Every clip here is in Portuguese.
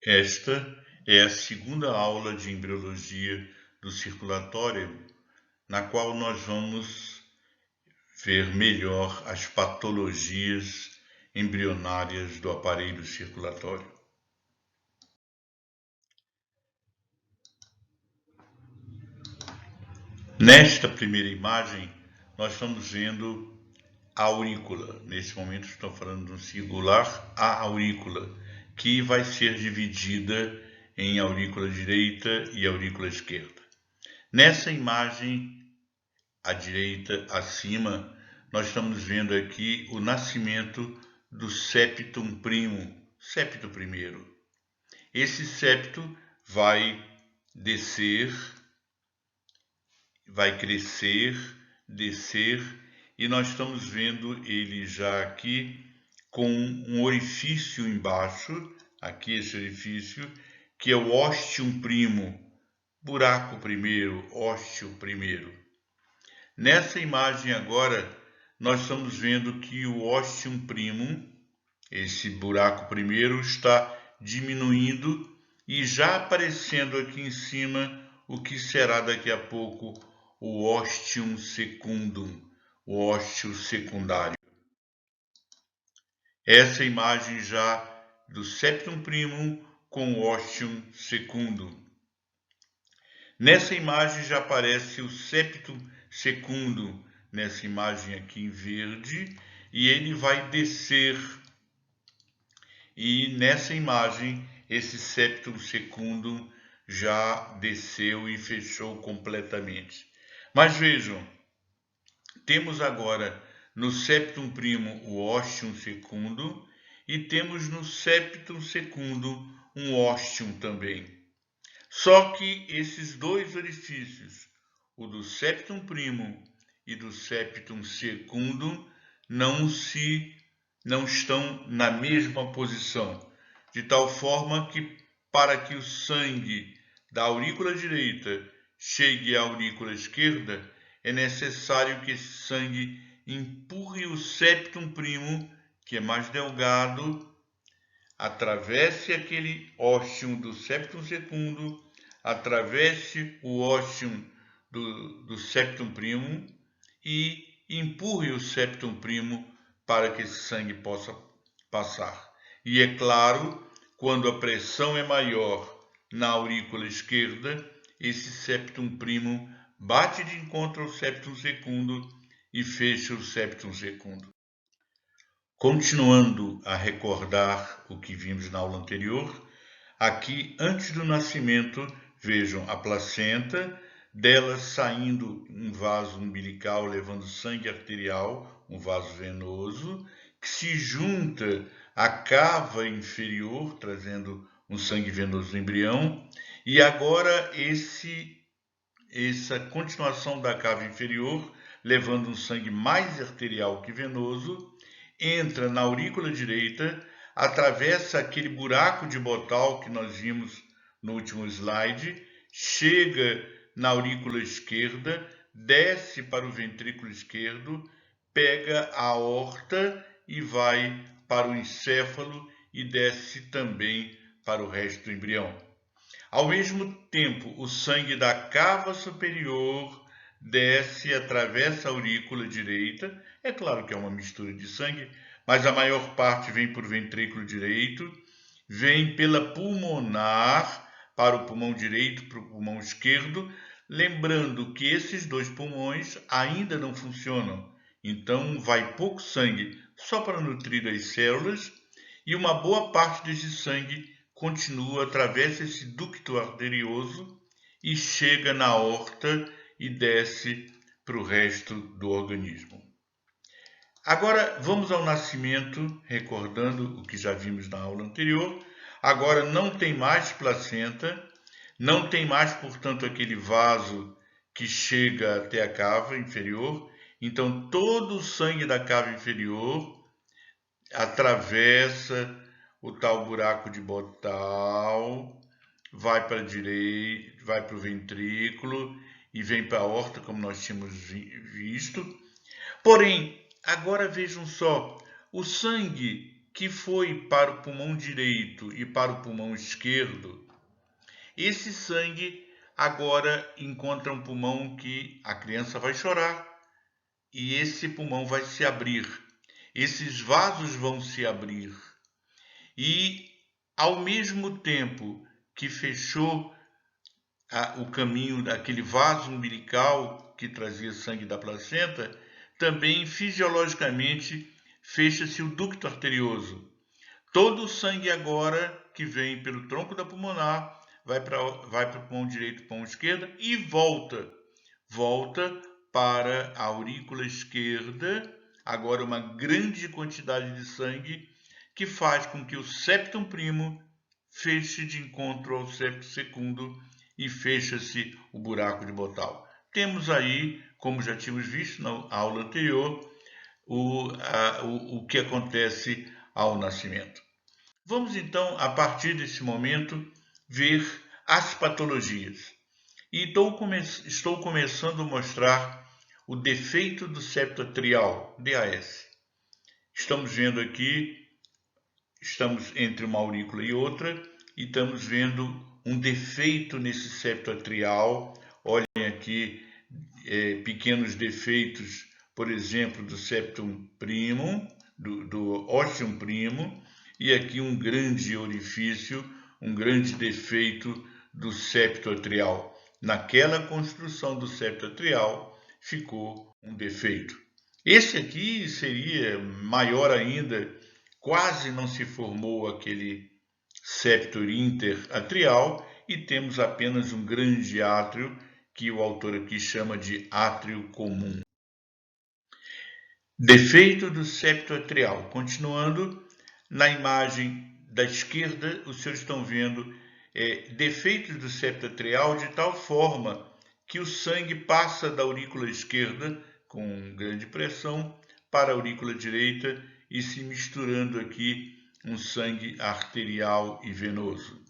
Esta é a segunda aula de embriologia do circulatório, na qual nós vamos ver melhor as patologias embrionárias do aparelho circulatório. Nesta primeira imagem, nós estamos vendo a aurícula. Nesse momento, estou falando de um singular, a aurícula, que vai ser dividida em aurícula direita e aurícula esquerda. Nessa imagem, à direita, acima, nós estamos vendo aqui o nascimento do septum primo, septo primeiro. Esse septo vai descer, vai crescer, descer, e nós estamos vendo ele já aqui com um orifício embaixo, aqui esse orifício, que é o ostium primo, buraco primeiro, ósteo primeiro. Nessa imagem agora, nós estamos vendo que o ostium primum, esse buraco primeiro, está diminuindo e já aparecendo aqui em cima o que será daqui a pouco o ostium secundum, o ósteo secundário. Essa imagem já do septum primum com o ostium secundum. Nessa imagem já aparece o septum secundum, nessa imagem aqui em verde, e ele vai descer. E nessa imagem, esse septum secundum já desceu e fechou completamente. Mas vejam, temos agora no septum primum o ostium secundum e temos no septum secundum um ostium também. Só que esses dois orifícios, o do septum primum e do septum secundum, não estão na mesma posição, de tal forma que para que o sangue da aurícula direita chegue à aurícula esquerda, é necessário que esse sangue empurre o septum primum, que é mais delgado, atravesse aquele ostium do septum secundum, atravesse o ostium do septum primum e empurre o septum primum para que esse sangue possa passar. E é claro, quando a pressão é maior na aurícula esquerda, esse septum primum bate de encontro ao septum secundum e fecha o septum secundum. Continuando a recordar o que vimos na aula anterior, aqui antes do nascimento, vejam a placenta, dela saindo um vaso umbilical levando sangue arterial, um vaso venoso, que se junta à cava inferior, trazendo um sangue venoso do embrião, e agora essa continuação da cava inferior, levando um sangue mais arterial que venoso, entra na aurícula direita, atravessa aquele buraco de Botal que nós vimos no último slide, chega na aurícula esquerda, desce para o ventrículo esquerdo, pega a aorta e vai para o encéfalo e desce também para o resto do embrião. Ao mesmo tempo, o sangue da cava superior desce, atravessa a aurícula direita. É claro que é uma mistura de sangue, mas a maior parte vem por ventrículo direito, vem pela pulmonar para o pulmão direito, para o pulmão esquerdo, lembrando que esses dois pulmões ainda não funcionam. Então vai pouco sangue só para nutrir as células e uma boa parte desse sangue continua, atravessa esse ducto arterioso e chega na aorta e desce para o resto do organismo. Agora vamos ao nascimento, recordando o que já vimos na aula anterior. Agora não tem mais placenta, não tem mais, portanto, aquele vaso que chega até a cava inferior. Então todo o sangue da cava inferior atravessa o tal buraco de Botal, vai para a direita, vai para o ventrículo e vem para a aorta, como nós tínhamos visto. Porém, agora vejam só, o sangue que foi para o pulmão direito e para o pulmão esquerdo, esse sangue agora encontra um pulmão que a criança vai chorar e esse pulmão vai se abrir. Esses vasos vão se abrir e, ao mesmo tempo que fechou o caminho daquele vaso umbilical que trazia sangue da placenta, também fisiologicamente fecha-se o ducto arterioso. Todo o sangue agora que vem pelo tronco da pulmonar vai para o pulmão direito e pulmão esquerdo e volta para a aurícula esquerda, agora uma grande quantidade de sangue que faz com que o septum primo feche de encontro ao septo secundo e fecha-se o buraco de Botal. Temos aí, como já tínhamos visto na aula anterior, o que acontece ao nascimento. Vamos então, a partir desse momento, ver as patologias. E estou começando a mostrar o defeito do septo atrial, DAS. Estamos vendo aqui, estamos entre uma aurícula e outra, e estamos vendo um defeito nesse septo atrial. Olhem aqui pequenos defeitos, por exemplo, do septum primum, do ostium primum, e aqui um grande orifício, um grande defeito do septo atrial. Naquela construção do septo atrial ficou um defeito. Esse aqui seria maior ainda, quase não se formou aquele septo interatrial e temos apenas um grande átrio que o autor aqui chama de átrio comum. Defeito do septo atrial. Continuando, na imagem da esquerda, os senhores estão vendo defeitos do septo atrial de tal forma que o sangue passa da aurícula esquerda com grande pressão para a aurícula direita e se misturando aqui um sangue arterial e venoso.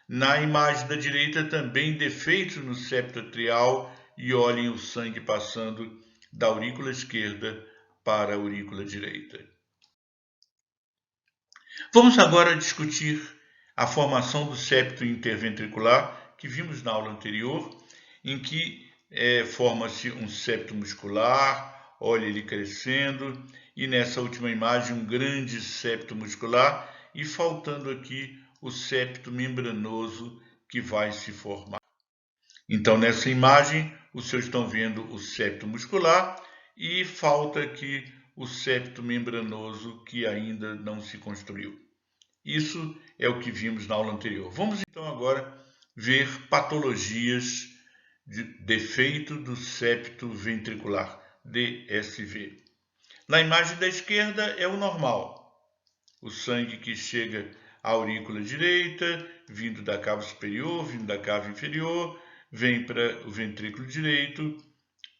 Na imagem da direita também defeitos no septo atrial e olhem o sangue passando da aurícula esquerda para a aurícula direita. Vamos agora discutir a formação do septo interventricular que vimos na aula anterior, em que forma-se um septo muscular, olha ele crescendo, e nessa última imagem um grande septo muscular e faltando aqui o septo membranoso que vai se formar. Então nessa imagem os senhores estão vendo o septo muscular e falta aqui o septo membranoso que ainda não se construiu. Isso é o que vimos na aula anterior. Vamos então agora ver patologias de defeito do septo ventricular, DSV. Na imagem da esquerda é o normal, o sangue que chega à aurícula direita, vindo da cava superior, vindo da cava inferior, vem para o ventrículo direito,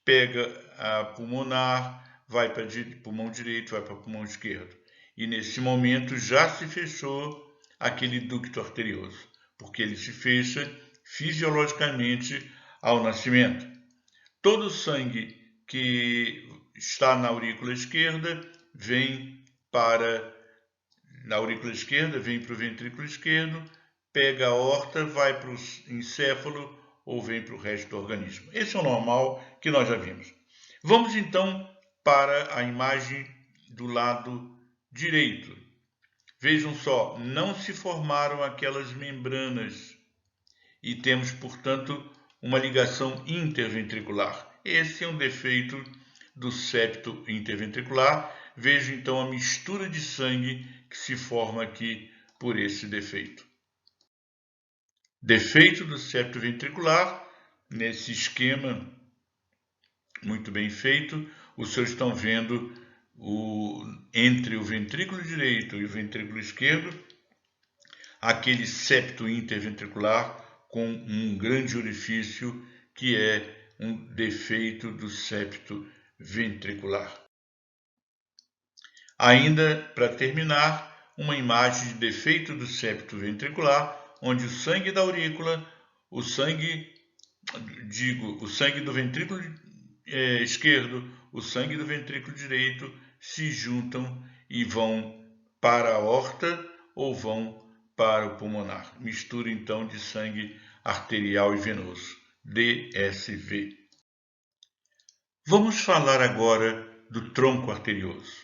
pega a pulmonar, vai para o pulmão direito, vai para o pulmão esquerdo. E nesse momento já se fechou aquele ducto arterioso, porque ele se fecha fisiologicamente ao nascimento. Todo o sangue que está na aurícula esquerda vem para o ventrículo esquerdo, pega a aorta, vai para o encéfalo ou vem para o resto do organismo. Esse é o normal que nós já vimos. Vamos então para a imagem do lado direito. Vejam só, não se formaram aquelas membranas e temos, portanto, uma ligação interventricular. Esse é um defeito do septo interventricular. Veja então a mistura de sangue que se forma aqui por esse defeito. Defeito do septo ventricular, nesse esquema muito bem feito, os senhores estão vendo entre o ventrículo direito e o ventrículo esquerdo, aquele septo interventricular com um grande orifício que é um defeito do septo ventricular. Ainda para terminar, uma imagem de defeito do septo ventricular, onde o sangue da aurícula, o sangue do ventrículo esquerdo, o sangue do ventrículo direito se juntam e vão para a aorta ou vão para o pulmonar. Mistura então de sangue arterial e venoso, DSV. Vamos falar agora do tronco arterioso.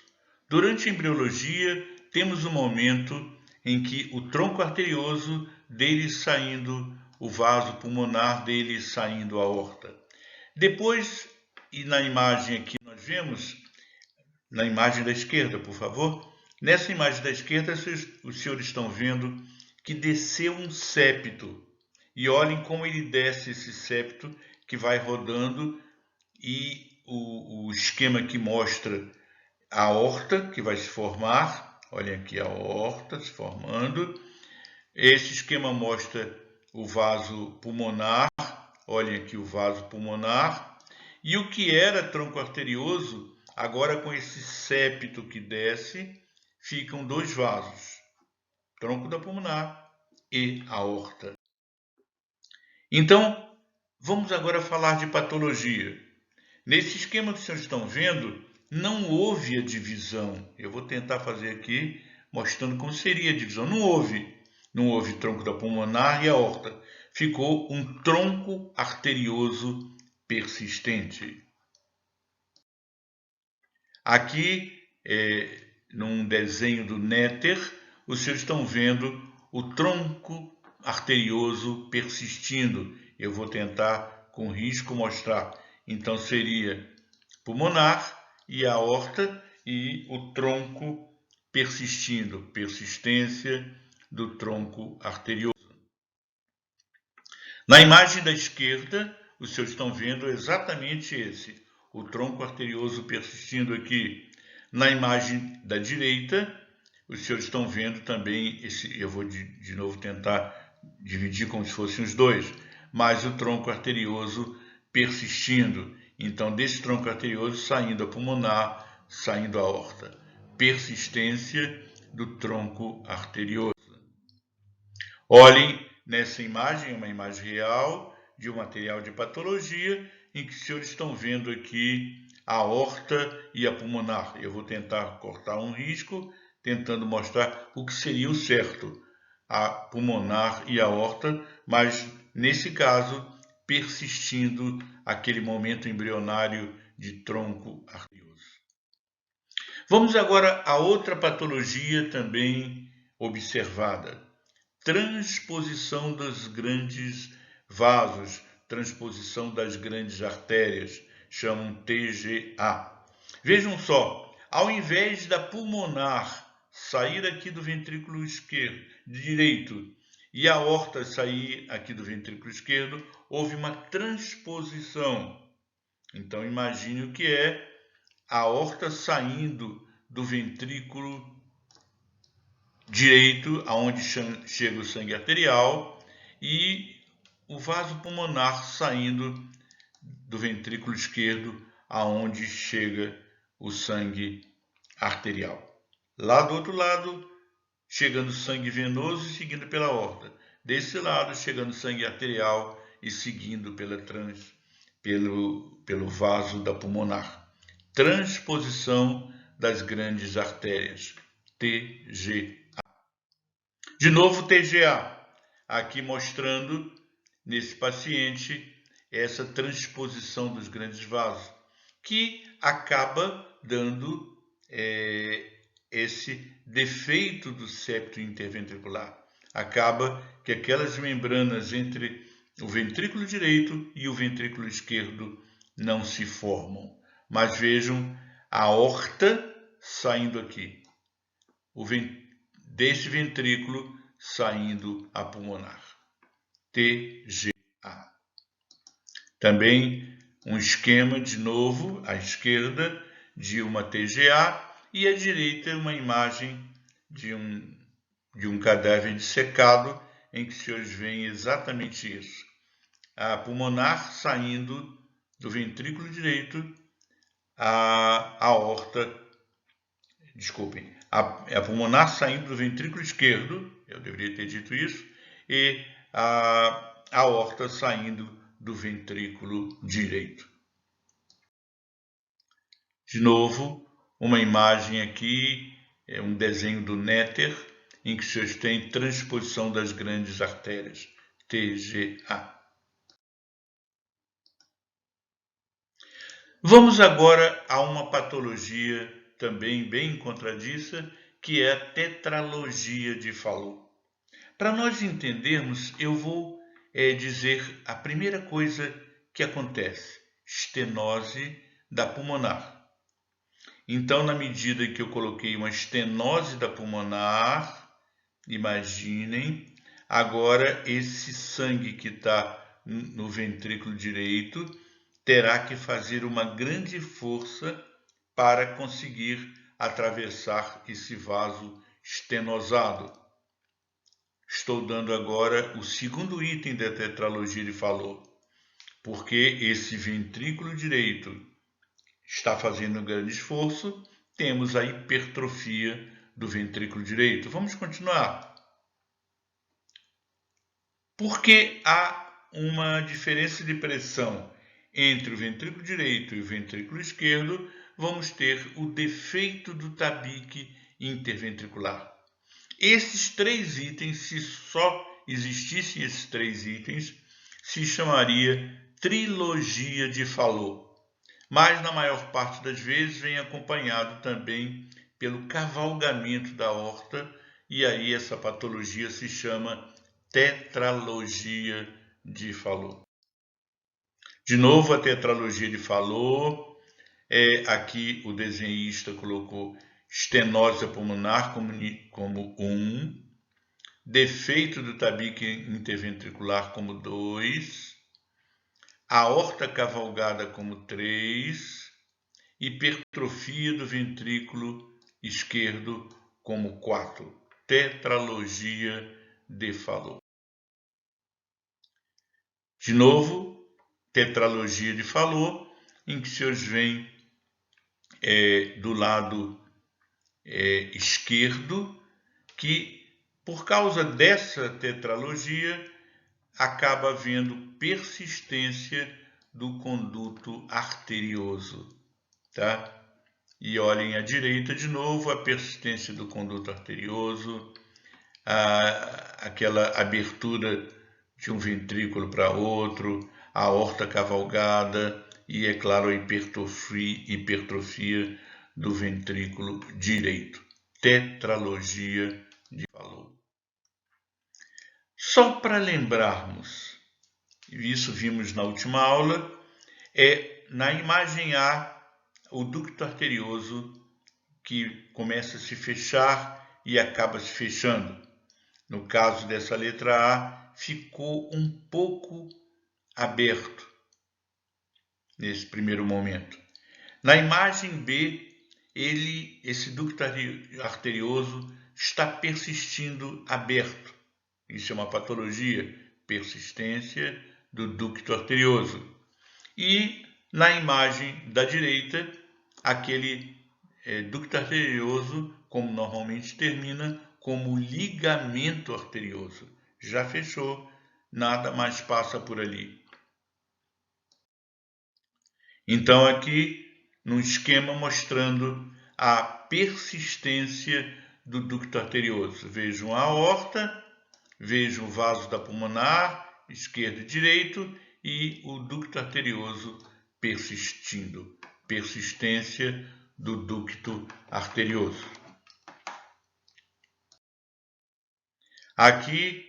Durante a embriologia, temos um momento em que o tronco arterioso dele saindo o vaso pulmonar, dele saindo a aorta. Depois, e na imagem aqui nós vemos, na imagem da esquerda, por favor, nessa imagem da esquerda os senhores estão vendo que desceu um septo. E olhem como ele desce esse septo que vai rodando, e o esquema que mostra a aorta que vai se formar. Olhem aqui a aorta se formando. Esse esquema mostra o vaso pulmonar. Olhem aqui o vaso pulmonar. E o que era tronco arterioso, agora com esse septo que desce, ficam dois vasos, tronco da pulmonar e aorta. Então, vamos agora falar de patologia. Nesse esquema que vocês estão vendo, não houve a divisão. Eu vou tentar fazer aqui, mostrando como seria a divisão. Não houve tronco da pulmonar e aorta. Ficou um tronco arterioso persistente. Aqui, num desenho do Netter, vocês estão vendo o tronco arterioso persistindo. Eu vou tentar com risco mostrar. Então seria pulmonar e a aorta e o tronco persistindo, persistência do tronco arterioso. Na imagem da esquerda, os senhores estão vendo exatamente esse, o tronco arterioso persistindo aqui. Na imagem da direita, os senhores estão vendo também esse, eu vou de novo tentar dividir como se fossem os dois, mas o tronco arterioso persistindo. Então, desse tronco arterioso saindo a pulmonar, saindo a aorta. Persistência do tronco arterioso. Olhem nessa imagem, uma imagem real de um material de patologia, em que os senhores estão vendo aqui a aorta e a pulmonar. Eu vou tentar cortar um risco, tentando mostrar o que seria o certo, a pulmonar e a aorta, mas nesse caso persistindo aquele momento embrionário de tronco arterioso. Vamos agora a outra patologia também observada. Transposição dos grandes vasos, transposição das grandes artérias, chamam TGA. Vejam só, ao invés da pulmonar sair aqui do ventrículo esquerdo, direito, e a aorta sair aqui do ventrículo esquerdo, houve uma transposição. Então imagine o que é a aorta saindo do ventrículo direito, aonde chega o sangue arterial, e o vaso pulmonar saindo do ventrículo esquerdo, aonde chega o sangue arterial. Lá do outro lado, chegando sangue venoso e seguindo pela aorta. Desse lado, chegando sangue arterial e seguindo pelo vaso da pulmonar. Transposição das grandes artérias, TGA. De novo, TGA, aqui mostrando nesse paciente essa transposição dos grandes vasos, que acaba dando esse defeito do septo interventricular. Acaba que aquelas membranas entre o ventrículo direito e o ventrículo esquerdo não se formam. Mas vejam a aorta saindo aqui, desse ventrículo saindo a pulmonar. TGA. Também um esquema, de novo, à esquerda, de uma TGA, e à direita uma imagem de um cadáver dissecado, em que os senhores veem exatamente isso. A pulmonar saindo do ventrículo direito, a aorta, desculpem, a pulmonar saindo do ventrículo esquerdo, eu deveria ter dito isso, e a aorta saindo do ventrículo direito. De novo, uma imagem aqui é um desenho do Netter, em que os senhores têm transposição das grandes artérias, TGA. Vamos agora a uma patologia também bem contradiça, que é a tetralogia de Fallot. Para nós entendermos, eu vou dizer a primeira coisa que acontece: estenose da pulmonar. Então, na medida que eu coloquei uma estenose da pulmonar, imaginem, agora esse sangue que está no ventrículo direito terá que fazer uma grande força para conseguir atravessar esse vaso estenosado. Estou dando agora o segundo item da tetralogia de Fallot, porque esse ventrículo direito está fazendo um grande esforço, temos a hipertrofia do ventrículo direito. Vamos continuar. Porque há uma diferença de pressão entre o ventrículo direito e o ventrículo esquerdo, vamos ter o defeito do tabique interventricular. Esses três itens, se só existissem esses três itens, se chamaria trilogia de Fallot. Mas, na maior parte das vezes, vem acompanhado também pelo cavalgamento da aorta, e aí essa patologia se chama tetralogia de Fallot. De novo, a tetralogia de Fallot, aqui o desenhista colocou estenose pulmonar como 1, defeito do tabique interventricular como 2, aorta cavalgada como 3, hipertrofia do ventrículo esquerdo como 4. Tetralogia de Fallot. De novo, tetralogia de Fallot, em que os senhores veem do lado esquerdo que, por causa dessa tetralogia, acaba havendo persistência do conduto arterioso, tá? E olhem à direita de novo, a persistência do conduto arterioso, aquela abertura de um ventrículo para outro, a aorta cavalgada e, é claro, a hipertrofia do ventrículo direito. Tetralogia de Fallot. Só para lembrarmos, isso vimos na última aula, na imagem A, o ducto arterioso que começa a se fechar e acaba se fechando. No caso dessa letra A, ficou um pouco aberto nesse primeiro momento. Na imagem B, esse ducto arterioso está persistindo aberto. Isso é uma patologia, persistência do ducto arterioso. E na imagem da direita, aquele ducto arterioso, como normalmente termina, como ligamento arterioso. Já fechou, nada mais passa por ali. Então, aqui, num esquema mostrando a persistência do ducto arterioso. Vejam a aorta, vejam o vaso da pulmonar, esquerdo e direito, e o ducto arterioso persistindo. Persistência do ducto arterioso. Aqui,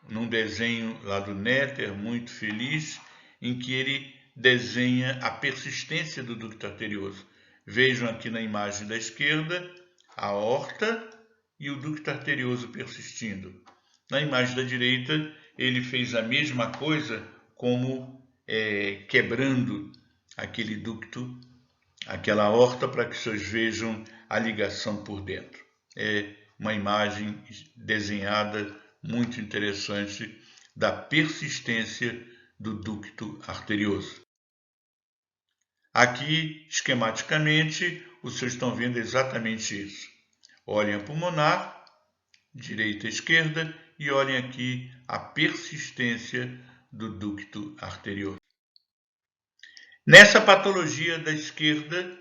num desenho lá do Netter, muito feliz, em que ele desenha a persistência do ducto arterioso. Vejam aqui na imagem da esquerda a aorta e o ducto arterioso persistindo. Na imagem da direita, ele fez a mesma coisa, como quebrando aquele ducto, aquela aorta, para que vocês vejam a ligação por dentro. É uma imagem desenhada muito interessante da persistência do ducto arterioso. Aqui, esquematicamente, vocês estão vendo exatamente isso. Olhem a pulmonar, direita e esquerda, e olhem aqui a persistência do ducto arterioso. Nessa patologia da esquerda,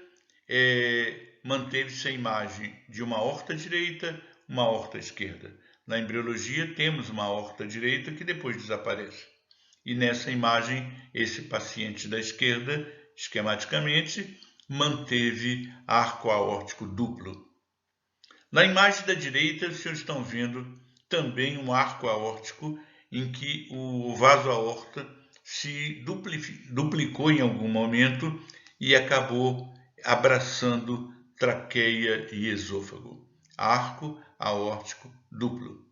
manteve-se a imagem de uma aorta direita, uma aorta esquerda. Na embriologia temos uma aorta direita que depois desaparece. E nessa imagem, esse paciente da esquerda, esquematicamente, manteve arco aórtico duplo. Na imagem da direita, os senhores estão vendo também um arco aórtico em que o vaso aorta se duplicou em algum momento e acabou abraçando traqueia e esôfago. Arco aórtico duplo.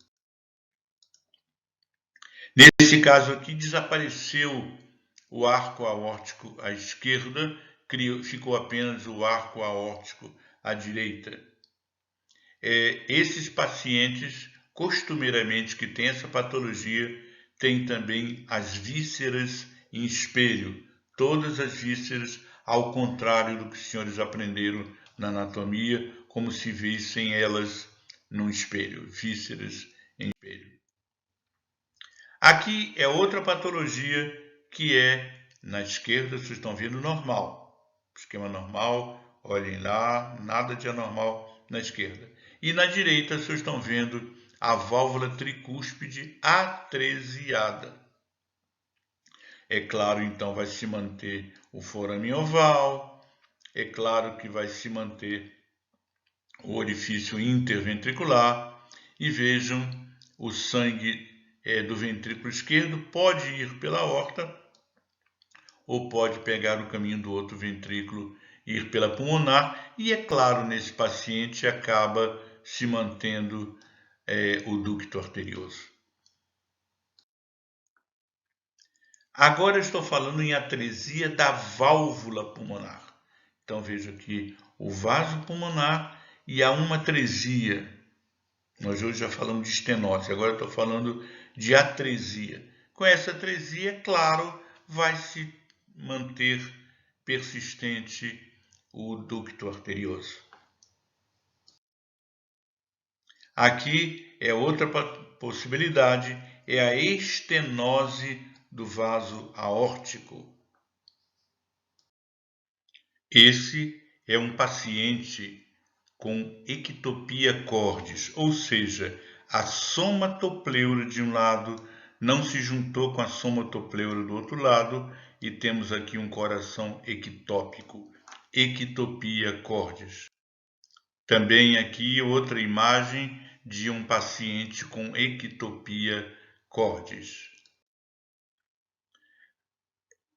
Nesse caso aqui, desapareceu o arco aórtico à esquerda, ficou apenas o arco aórtico à direita. Esses pacientes, costumeiramente, que têm essa patologia, têm também as vísceras em espelho. Todas as vísceras, ao contrário do que os senhores aprenderam na anatomia, como se vissem elas num espelho, vísceras em espelho. Aqui é outra patologia que é, na esquerda, vocês estão vendo, normal. Esquema normal, olhem lá, nada de anormal na esquerda. E na direita, vocês estão vendo a válvula tricúspide atresiada. É claro, então, vai se manter o forame oval, é claro que vai se manter o orifício interventricular, e vejam, o sangue do ventrículo esquerdo pode ir pela aorta ou pode pegar o caminho do outro ventrículo e ir pela pulmonar, e é claro, nesse paciente acaba se mantendo o ducto arterioso. Agora eu estou falando em atresia da válvula pulmonar. Então veja aqui o vaso pulmonar e há uma atresia. Nós hoje já falamos de estenose, agora eu estou falando de atresia. Com essa atresia, é claro, vai se manter persistente o ducto arterioso. Aqui é outra possibilidade, é a estenose do vaso aórtico. Esse é um paciente com ectopia cordis, ou seja, a somatopleura de um lado não se juntou com a somatopleura do outro lado e temos aqui um coração ectópico, ectopia cordis. Também aqui outra imagem de um paciente com ectopia cordis.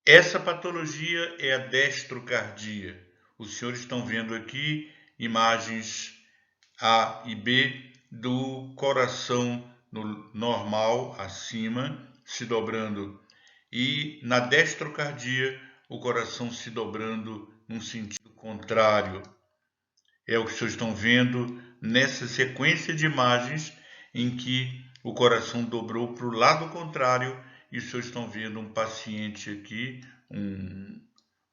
Essa patologia é a destrocardia. Os senhores estão vendo aqui imagens A e B do coração no normal, acima, se dobrando, e na destrocardia, o coração se dobrando num sentido contrário. É o que vocês estão vendo nessa sequência de imagens em que o coração dobrou para o lado contrário e vocês estão vendo um paciente aqui, um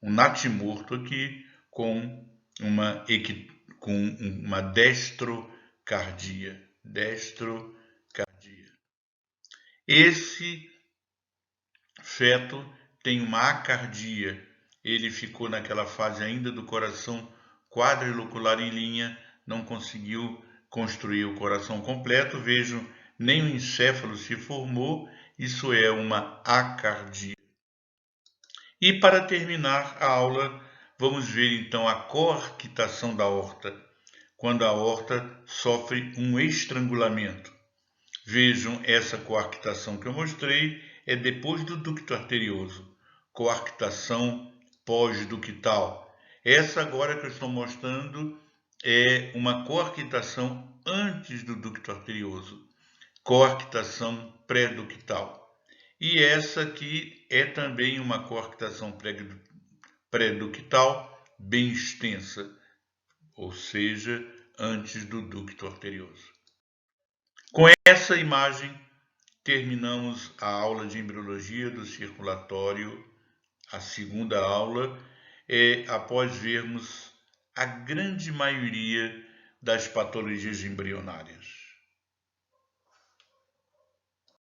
natimorto aqui, com uma destrocardia. Esse feto tem uma acardia. Ele ficou naquela fase ainda do coração quadrilocular em linha, não conseguiu construir o coração completo. Vejam, nem o encéfalo se formou. Isso é uma acardia. E para terminar a aula, vamos ver então a coarctação da aorta, quando a aorta sofre um estrangulamento. Vejam essa coarctação que eu mostrei, é depois do ducto arterioso, coarctação pós-ductal. Essa agora que eu estou mostrando é uma coarctação antes do ducto arterioso, coarctação pré-ductal. E essa aqui é também uma coarctação pré-ductal bem extensa, ou seja, antes do ducto arterioso. Com essa imagem, terminamos a aula de embriologia do circulatório, a segunda aula, após vermos a grande maioria das patologias embrionárias.